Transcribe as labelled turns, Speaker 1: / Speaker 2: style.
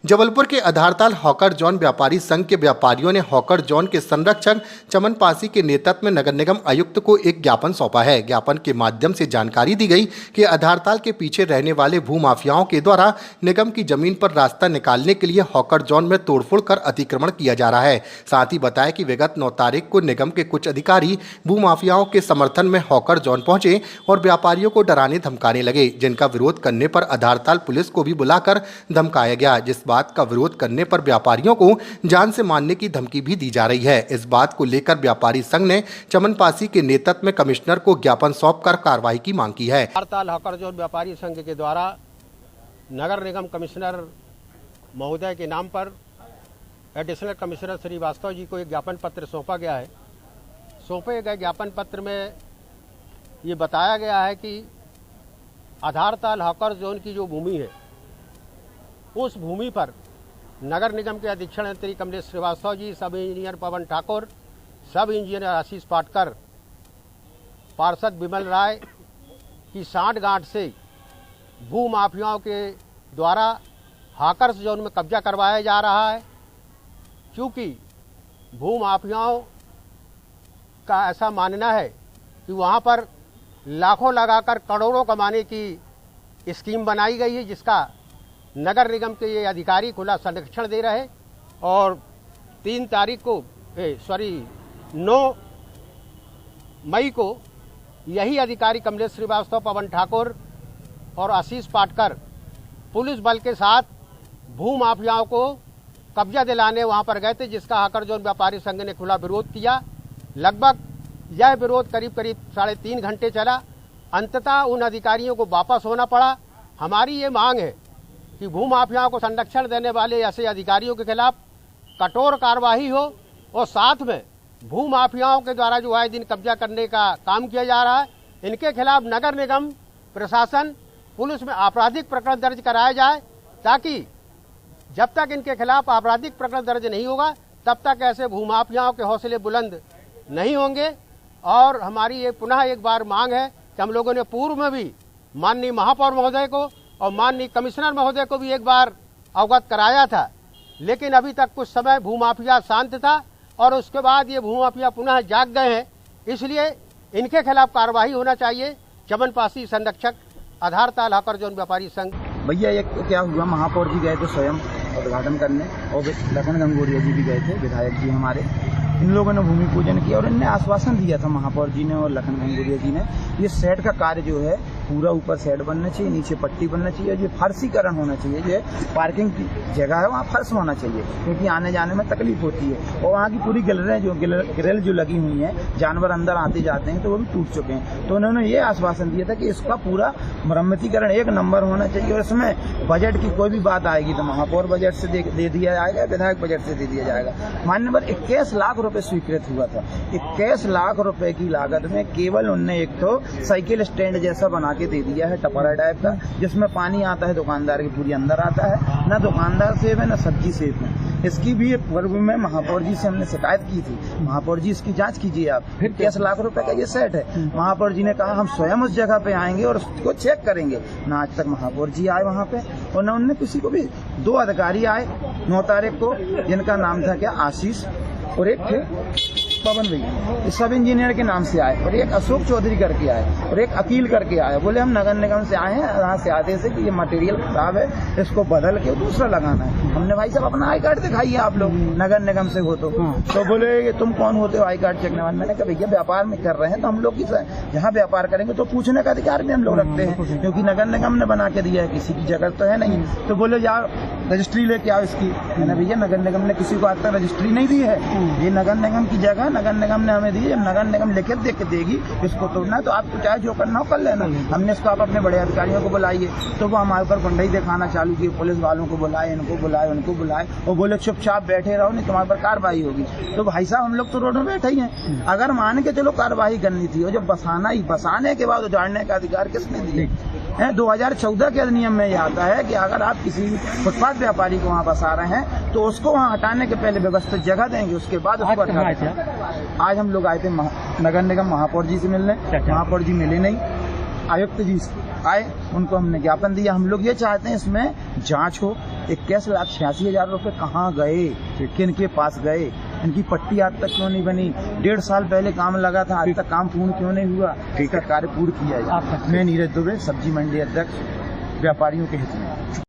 Speaker 1: जबलपुर के Adhartal hawker zone व्यापारी संघ के व्यापारियों ने हॉकर जोन के संरक्षक चमन पासी के नेतृत्व में नगर निगम आयुक्त को एक ज्ञापन सौंपा है। ज्ञापन के माध्यम से जानकारी दी गई कि आधारताल के पीछे रहने वाले भूमाफियाओं के द्वारा निगम की जमीन पर रास्ता निकालने के लिए हॉकर जोन में तोड़फोड़ कर अतिक्रमण किया जा रहा है। साथ ही बताया कि विगत 9 तारीख को निगम के कुछ अधिकारी भूमाफियाओं के समर्थन में हॉकर जोन पहुंचे और व्यापारियों को डराने धमकाने लगे, जिनका विरोध करने पर आधारताल पुलिस को भी बुलाकर धमकाया गया। जिस बात का विरोध करने पर व्यापारियों को जान से मारने की धमकी भी दी जा रही है। इस बात को लेकर व्यापारी संघ ने चमन पासी के नेतृत्व में कमिश्नर को ज्ञापन सौंपकर कार्रवाई की मांग की है।
Speaker 2: आधारताल हॉकर जोन व्यापारी संघ के द्वारा नगर निगम कमिश्नर महोदय के नाम पर एडिशनल कमिश्नर श्रीवास्तव जी को एक ज्ञापन पत्र सौंपा गया है। सौंपे गए ज्ञापन पत्र में ये बताया गया है कि आधारताल हॉकर जोन की जो भूमि है, उस भूमि पर नगर निगम के अधीक्षण मंत्री कमलेश श्रीवास्तव जी, सब इंजीनियर पवन ठाकुर, सब इंजीनियर आशीष पाटकर, पार्षद विमल राय की सांठगांठ से भू माफियाओं के द्वारा हॉकर्स जोन में कब्जा करवाया जा रहा है। क्योंकि भू माफियाओं का ऐसा मानना है कि वहाँ पर लाखों लगाकर करोड़ों कमाने की स्कीम बनाई गई है, जिसका नगर निगम के ये अधिकारी खुला संरक्षण दे रहे और 9 मई को यही अधिकारी कमलेश श्रीवास्तव, पवन ठाकुर और आशीष पाटकर पुलिस बल के साथ भू माफियाओं को कब्जा दिलाने वहां पर गए थे, जिसका हॉकर जोन व्यापारी संघ ने खुला विरोध किया। लगभग यह विरोध करीब 3.5 घंटे चला। अंततः उन अधिकारियों को वापस होना पड़ा। हमारी ये मांग है कि भू माफियाओं को संरक्षण देने वाले ऐसे अधिकारियों के खिलाफ कठोर कार्रवाई हो और साथ में भू माफियाओं के द्वारा जो आए दिन कब्जा करने का काम किया जा रहा है, इनके खिलाफ नगर निगम प्रशासन पुलिस में आपराधिक प्रकरण दर्ज कराया जाए, ताकि जब तक इनके खिलाफ आपराधिक प्रकरण दर्ज नहीं होगा तब तक ऐसे भू माफियाओं के हौसले बुलंद नहीं होंगे। और हमारी ये पुनः एक बार मांग है कि हम लोगों ने पूर्व में भी माननीय महापौर महोदय को और माननीय कमिश्नर महोदय को भी एक बार अवगत कराया था, लेकिन अभी तक कुछ समय भूमाफिया शांत था और उसके बाद ये भूमाफिया पुनः जाग गए हैं। इसलिए इनके खिलाफ कार्रवाई होना चाहिए। चमन पासी संरक्षक, आधारताल हॉकर जोन व्यापारी संघ।
Speaker 3: भैया एक तो क्या हुआ, महापौर जी गए थे स्वयं उद्घाटन करने और लखन गंगोरिया जी भी गए थे, विधायक जी हमारे। इन लोगों ने भूमि पूजन किया और इनने आश्वासन दिया था, महापौर जी ने और लखन गंगोरिया जी ने, ये शेड का कार्य जो है पूरा ऊपर शेड बनना चाहिए, नीचे पट्टी बनना चाहिए, जो फर्शीकरण होना चाहिए, जो पार्किंग की जगह है वहाँ फर्श होना चाहिए, क्योंकि आने जाने में तकलीफ होती है। और वहाँ की पूरी ग्रिल जो लगी हुई हैं, जानवर अंदर आते जाते हैं तो वो भी टूट चुके हैं। तो उन्होंने ये आश्वासन दिया था कि इसका पूरा मरम्मतीकरण 1 नंबर होना चाहिए और इसमें बजट की कोई भी बात आएगी तो महापौर बजट से दे दिया जाएगा, विधायक बजट से दे दिया जाएगा। मान्यवर 21 लाख रुपए स्वीकृत हुआ था। 21 लाख रुपए की लागत में केवल उनने एक तो साइकिल स्टैंड जैसा बना के दे दिया है, टपरा टाइप का, जिसमें पानी आता है दुकानदार के पूरी अंदर आता है। न दुकानदार सेफ है न सब्जी सेफ है। इसकी भी पूर्व में महापौर जी से हमने शिकायत की थी, महापौर जी इसकी जांच कीजिए आप। 21 लाख रुपए का ये सेट है। महापौर जी ने कहा हम स्वयं उस जगह पे आएंगे और उसको चेक करेंगे। न आज तक महापौर जी आए वहाँ पे और न उनने किसी को भी। 2 अधिकारी आए 9 तारीख को, जिनका नाम था क्या, आशीष, और एक थे पवन भैया, सब इंजीनियर के नाम से आए, और एक अशोक चौधरी करके आए और एक अकील करके आए। बोले हम नगर निगम से आए हैं, यहाँ से आते थे कि ये मटेरियल खराब है, इसको बदल के दूसरा लगाना है। हमने भाई साहब अपना आई कार्ड दिखाइए आप लोग नगर निगम से हो तो बोले तुम कौन होते हो आई कार्ड चेक करने वाले। मैंने कहा भैया व्यापार में कर रहे हैं तो हम लोग जहाँ व्यापार करेंगे तो पूछने का अधिकार भी हम लोग रखते हैं, क्योंकि नगर निगम ने बना के दिया है, किसी की जगह तो है नहीं। तो बोले यार रजिस्ट्री लेके आओ इसकी। मैंने भैया नगर निगम ने किसी को आज तक रजिस्ट्री नहीं दी है, ये नगर निगम की जगह नगर निगम ने हमें दी है। जब नगर निगम लिखित देख के देगी इसको तोड़ना है तो आपको चाहे जो करना हो कर लेना। हमने इसको आप अपने बड़े अधिकारियों को बुलाइए, तो वो हमारे ऊपर गुंडाई दिखाना चालू की, पुलिस वालों को बुलाए, इनको बुलाए, उनको बुलाए, और बोले चुपचाप बैठे रहो नहीं तुम्हारे पर कार्रवाई होगी। तो भाई साहब हम लोग तो रोड में बैठे ही हैं। अगर मान के चलो कार्रवाई करनी थी और जब बसाने के बाद उजाड़ने का अधिकार किसने दिए है? 2014 के अधिनियम में यह आता है कि अगर आप किसी फुटपाथ व्यापारी को वहाँ बसा रहे हैं तो उसको वहाँ हटाने के पहले व्यवस्थित जगह देंगे, उसके बाद उसको हटा। आज हम लोग आए थे नगर निगम महापौर जी से मिलने, महापौर जी मिले नहीं, आयुक्त जी आए, उनको हमने ज्ञापन दिया। हम लोग ये चाहते हैं इसमें जांच हो, 21,86,000 रुपए कहाँ गए, किन के पास गए, इनकी पट्टी आज तक क्यों नहीं बनी? 1.5 साल पहले काम लगा था, आज तक काम पूर्ण क्यों नहीं हुआ? इसका कार्य पूर्ण किया जाए। मैं नीरज दुबे, सब्जी मंडी अध्यक्ष, व्यापारियों के हित में।